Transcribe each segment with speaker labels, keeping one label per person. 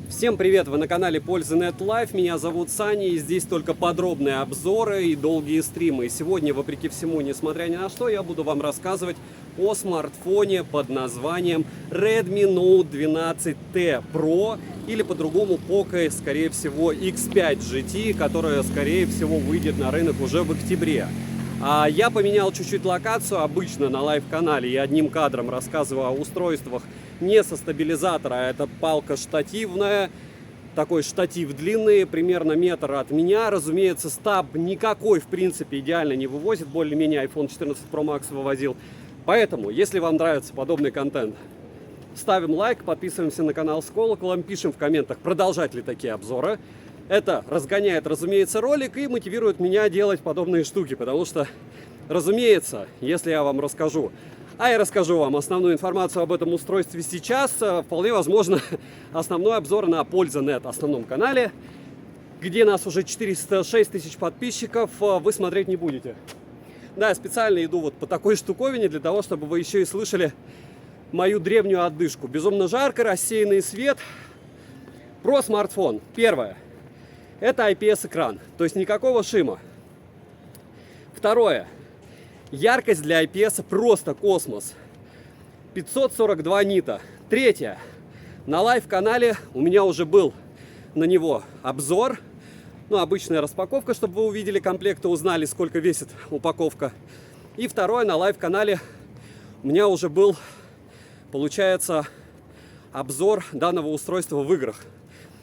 Speaker 1: Всем привет! Вы на канале Польза.нет Live. Меня зовут Саня, и здесь только подробные обзоры и долгие стримы. И сегодня, вопреки всему, несмотря ни на что, я буду вам рассказывать о смартфоне под названием Redmi Note 12T Pro, или по-другому Poco, скорее всего, X5 GT, которая, скорее всего, выйдет на рынок уже в октябре. Я поменял чуть-чуть локацию. Обычно на лайв-канале я одним кадром рассказываю о устройствах не со стабилизатора, а это палка штативная, такой штатив длинный, примерно метр от меня. Разумеется, стаб никакой, в принципе, идеально не вывозит, более-менее iPhone 14 Pro Max вывозил. Поэтому, если вам нравится подобный контент, ставим лайк, подписываемся на канал с колоколом, пишем в комментах, продолжать ли такие обзоры. Это разгоняет, разумеется, ролик и мотивирует меня делать подобные штуки, потому что, разумеется, если я вам расскажу, я расскажу вам основную информацию об этом устройстве сейчас, вполне возможно, основной обзор на Польза.нет основном канале, где нас уже 406 тысяч подписчиков, вы смотреть не будете. Да, я специально иду вот по такой штуковине, для того, чтобы вы еще и слышали мою древнюю отдышку. Безумно жарко, рассеянный свет. Про смартфон. Первое. Это IPS-экран, то есть никакого шима. Второе. Яркость для IPS просто космос. 542 нита. Третье. На лайв-канале у меня уже был на него обзор. Обычная распаковка, чтобы вы увидели комплект и узнали, сколько весит упаковка. И второе. На лайв-канале у меня уже был, получается, обзор данного устройства в играх.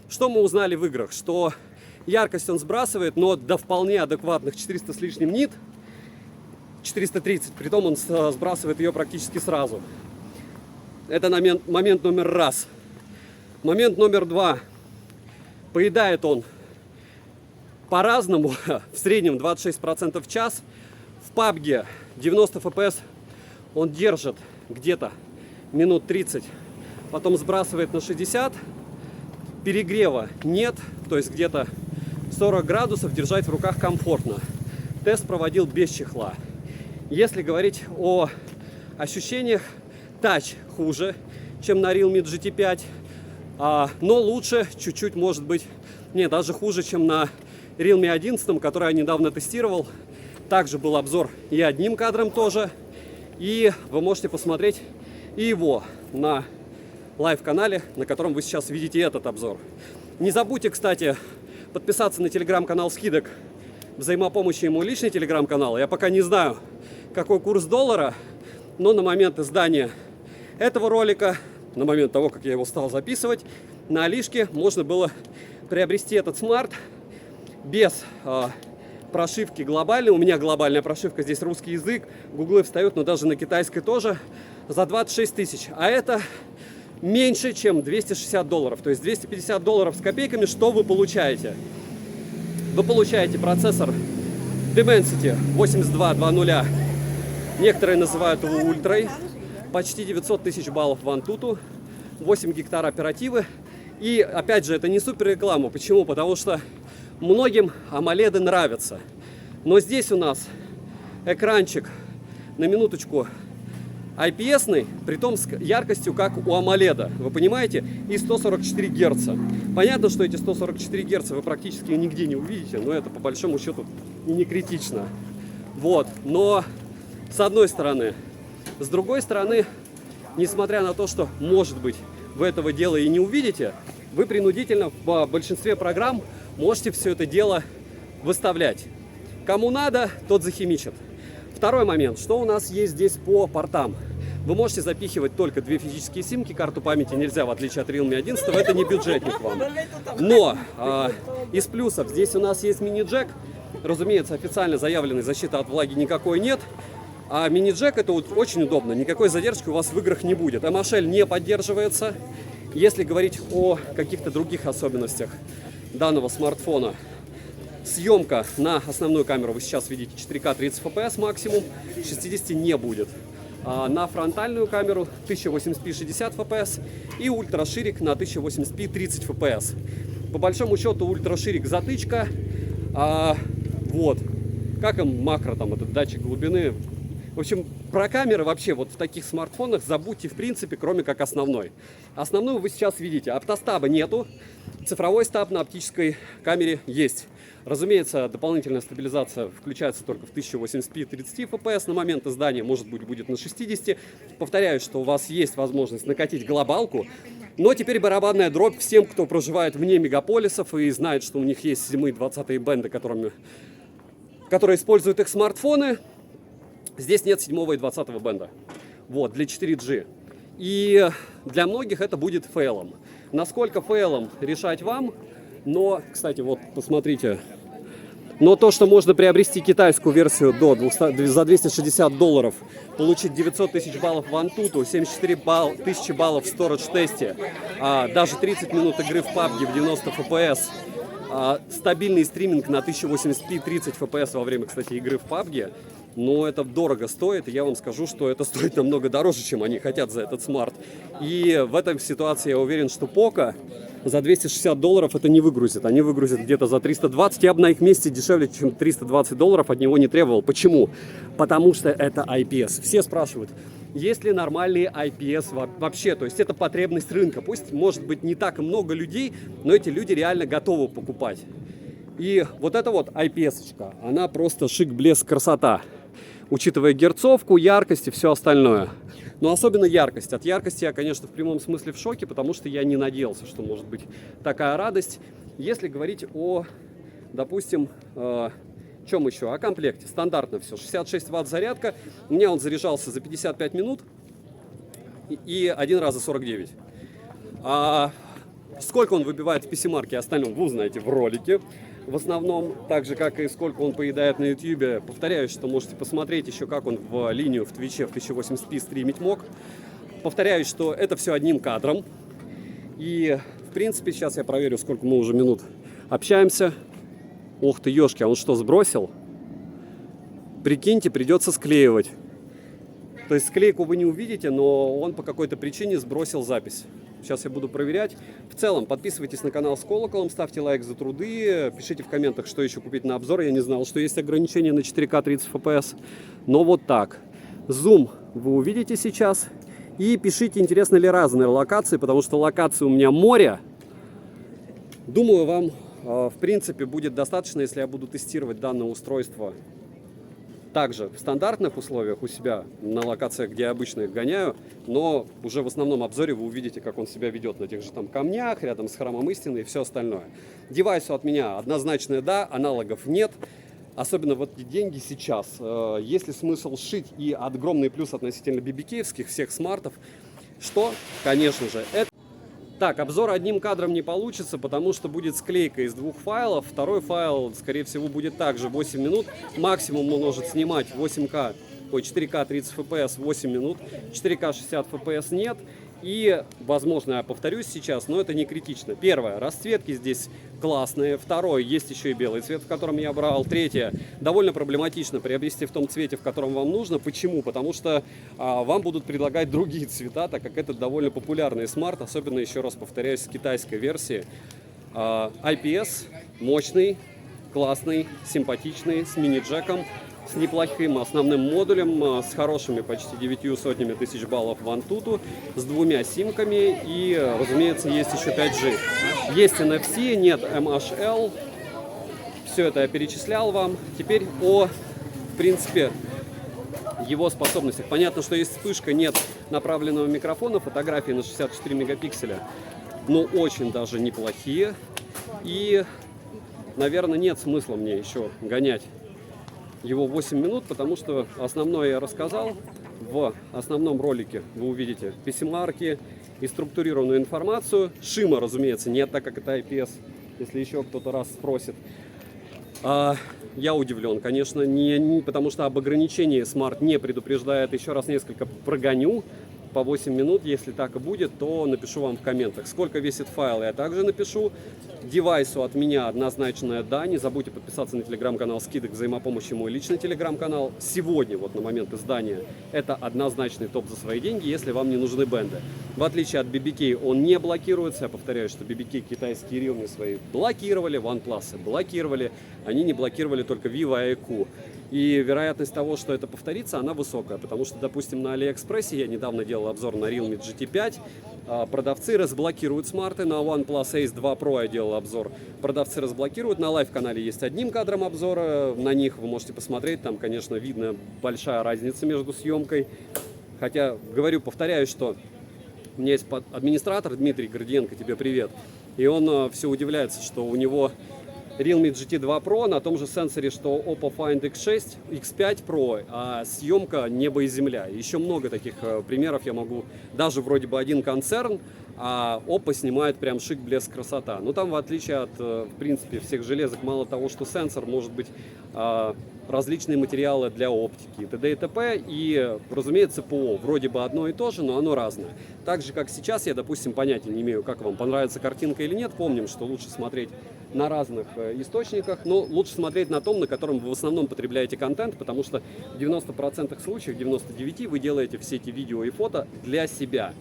Speaker 1: Что мы узнали в играх? Что яркость он сбрасывает, но до вполне адекватных 400 с лишним нит. 430, притом он сбрасывает ее практически сразу. Это момент номер раз. Момент номер два. Поедает он по-разному, в среднем 26% в час. В PUBG 90 FPS он держит где-то минут 30, потом сбрасывает на 60. Перегрева нет, то есть где-то 40 градусов держать в руках комфортно. Тест проводил без чехла. Если говорить о ощущениях, тач хуже, чем на Realme GT5, но лучше чуть-чуть, может быть, даже хуже, чем на Realme 11, который я недавно тестировал. Также был обзор и одним кадром тоже, и вы можете посмотреть и его на лайв-канале, на котором вы сейчас видите этот обзор. Не забудьте, кстати, подписаться на телеграм-канал скидок взаимопомощи, ему личный телеграм-канал. Я пока не знаю, какой курс доллара, но на момент издания этого ролика, на момент того, как я его стал записывать, на Алишке можно было приобрести этот смарт без прошивки глобальной. У меня глобальная прошивка, здесь русский язык, гуглы встают, но даже на китайской тоже, за 26 тысяч. А это меньше, чем $260. То есть $250 с копейками. Что вы получаете? Вы получаете процессор Dimensity 8200. Некоторые называют его ультрой. Почти 900 тысяч баллов в Antutu. 8 гектар оперативы. И опять же, это не супер реклама. Почему? Потому что многим AMOLED нравятся. Но здесь у нас экранчик, на минуточку, IPS-ный, притом с яркостью, как у AMOLED. Вы понимаете? И 144 Гц. Понятно, что эти 144 Гц вы практически нигде не увидите, но это по большому счету и не критично. Вот. Но с одной стороны. С другой стороны, несмотря на то, что, может быть, вы этого дела и не увидите, вы принудительно в большинстве программ можете все это дело выставлять. Кому надо, тот захимичит. Второй момент. Что у нас есть здесь по портам? Вы можете запихивать только 2 физические симки, карту памяти нельзя, в отличие от Realme 11, это не бюджетник вам. Но из плюсов здесь у нас есть мини-джек. Разумеется, официально заявленной защиты от влаги никакой нет. А мини-джек это очень удобно, никакой задержки у вас в играх не будет. MHL не поддерживается. Если говорить о каких-то других особенностях данного смартфона, съемка на основную камеру вы сейчас видите 4К 30 FPS максимум, 60 не будет. На фронтальную камеру 1080p 60 FPS и ультраширик на 1080p 30 FPS. По большому счету ультраширик затычка. Вот. Как им макро, там этот датчик глубины, В общем, про камеры вообще вот в таких смартфонах забудьте в принципе, кроме как основной. Основную вы сейчас видите. Оптостаба нету. Цифровой стаб на оптической камере есть. Разумеется, дополнительная стабилизация включается только в 1080p 30 fps. На момент издания, может быть, будет на 60. Повторяю, что у вас есть возможность накатить глобалку. Но теперь барабанная дробь всем, кто проживает вне мегаполисов и знает, что у них есть 7-20 бенды, которые используют их смартфоны. Здесь нет 7 и 20 бенда. Вот, для 4G. И для многих это будет фейлом. Насколько фейлом, решать вам. Но, кстати, вот посмотрите. Но то, что можно приобрести китайскую версию за $260, получить 900 тысяч баллов в Antutu, 74 тысячи баллов в Storage тесте, даже 30 минут игры в PUBG в 90 FPS, стабильный стриминг на 1080p 30 FPS во время, кстати, игры в PUBG, но это дорого стоит, и я вам скажу, что это стоит намного дороже, чем они хотят за этот смарт. И в этой ситуации я уверен, что Poco за $260 это не выгрузит. Они выгрузят где-то за 320. Я бы на их месте дешевле, чем $320 от него не требовал. Почему? Потому что это IPS. Все спрашивают, есть ли нормальные IPS вообще. То есть это потребность рынка. Пусть, может быть, не так много людей, но эти люди реально готовы покупать. И вот эта вот IPS-очка, она просто шик, блеск, красота. Учитывая герцовку, яркость и все остальное. Но особенно яркость. От яркости я, конечно, в прямом смысле в шоке, потому что я не надеялся, что может быть такая радость. Если говорить о, допустим, чем еще? О комплекте. Стандартно все. 66 Вт зарядка. У меня он заряжался за 55 минут и один раз за 49. Сколько он выбивает в PC-марке и остальном, вы узнаете в ролике. В основном, так же, как и сколько он поедает на YouTube. Повторяюсь, что можете посмотреть еще, как он в линию в Твиче в 1080p стримить мог. Повторяюсь, что это все одним кадром. И, в принципе, сейчас я проверю, сколько мы уже минут общаемся. Ох ты, ешки, а он что, сбросил? Прикиньте, придется склеивать. То есть склейку вы не увидите, но он по какой-то причине сбросил запись. Сейчас я буду проверять. В целом, подписывайтесь на канал с колоколом, ставьте лайк за труды, пишите в комментах, что еще купить на обзор. Я не знал, что есть ограничение на 4К 30 FPS. Но вот так. Зум вы увидите сейчас. И пишите, интересны ли разные локации, потому что локаций у меня море. Думаю, вам, в принципе, будет достаточно, если я буду тестировать данное устройство также в стандартных условиях у себя на локациях, где я обычно их гоняю, но уже в основном обзоре вы увидите, как он себя ведет на тех же там камнях, рядом с храмом истины и все остальное. Девайсу от меня однозначное да, аналогов нет, особенно вот эти деньги сейчас. Есть ли смысл шить и огромный плюс относительно BBK-евских всех смартов, что, конечно же, это... Так, обзор одним кадром не получится, потому что будет склейка из двух файлов. Второй файл, скорее всего, будет также 8 минут. Максимум он может снимать 4К 30 FPS 8 минут. 4К 60 FPS нет. И, возможно, я повторюсь сейчас, но это не критично. Первое, расцветки здесь классные. Второе, есть еще и белый цвет, в котором я брал. Третье, довольно проблематично приобрести в том цвете, в котором вам нужно. Почему? Потому что вам будут предлагать другие цвета, так как это довольно популярный смарт, особенно, еще раз повторяюсь, с китайской версии. IPS, мощный, классный, симпатичный, с мини-джеком, с неплохим основным модулем, с хорошими почти 900 тысяч баллов в Antutu, с двумя симками и, разумеется, есть еще 5G. Есть NFC, нет MHL. Все это я перечислял вам. Теперь в принципе, его способностях. Понятно, что есть вспышка, нет направленного микрофона, фотографии на 64 мегапикселя, но очень даже неплохие. И, наверное, нет смысла мне еще гонять его 8 минут, потому что основное я рассказал. В основном ролике вы увидите PC-марки и структурированную информацию. Шима, разумеется, нет, так как это IPS, если еще кто-то раз спросит. Я удивлен, конечно, потому что об ограничении Smart не предупреждает. Еще раз несколько прогоню по 8 минут. Если так и будет, то напишу вам в комментах. Сколько весит файл, я также напишу. Девайсу от меня однозначное да. Не забудьте подписаться на телеграм-канал «Скидок взаимопомощи», мой личный телеграм-канал. Сегодня, вот на момент издания, это однозначный топ за свои деньги, если вам не нужны бенды. В отличие от BBK, он не блокируется. Я повторяю, что BBK китайские рилмы свои блокировали, OnePlus блокировали. Они не блокировали только Vivo и IQ. И вероятность того, что это повторится, она высокая. Потому что, допустим, на Алиэкспрессе я недавно делал обзор на Realme GT5. Продавцы разблокируют смарты. На OnePlus Ace 2 Pro я делал обзор. Продавцы разблокируют. На лайв-канале есть одним кадром обзора. На них вы можете посмотреть. Там, конечно, видно большая разница между съемкой. Хотя, говорю, повторяю, что у меня есть администратор Дмитрий Гордиенко, тебе привет. И он все удивляется, что у него Realme GT 2 Pro на том же сенсоре, что Oppo Find X6, X5 Pro, а съемка небо и земля. Еще много таких примеров я могу. Даже вроде бы один концерн, а Oppo снимает прям шик, блеск, красота. Но там, в отличие от, в принципе, всех железок, мало того, что сенсор, может быть различные материалы для оптики, т.д. и т.п. И, разумеется, ПО вроде бы одно и то же, но оно разное. Так же, как сейчас, я, допустим, понятия не имею, как вам понравится картинка или нет. Помним, что лучше смотреть на разных источниках, но лучше смотреть на том, на котором вы в основном потребляете контент, потому что в 90% случаев, 99% вы делаете все эти видео и фото для себя.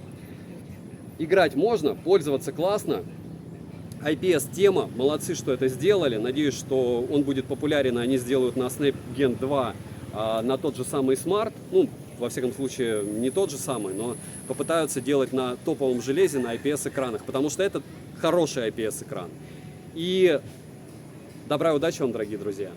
Speaker 1: Играть можно, пользоваться классно. IPS-тема, молодцы, что это сделали. Надеюсь, что он будет популярен, и они сделают на Snapgen 2 на тот же самый Smart. Ну, во всяком случае, не тот же самый, но попытаются делать на топовом железе, на IPS-экранах, потому что это хороший IPS-экран. И добра и удачи вам, дорогие друзья!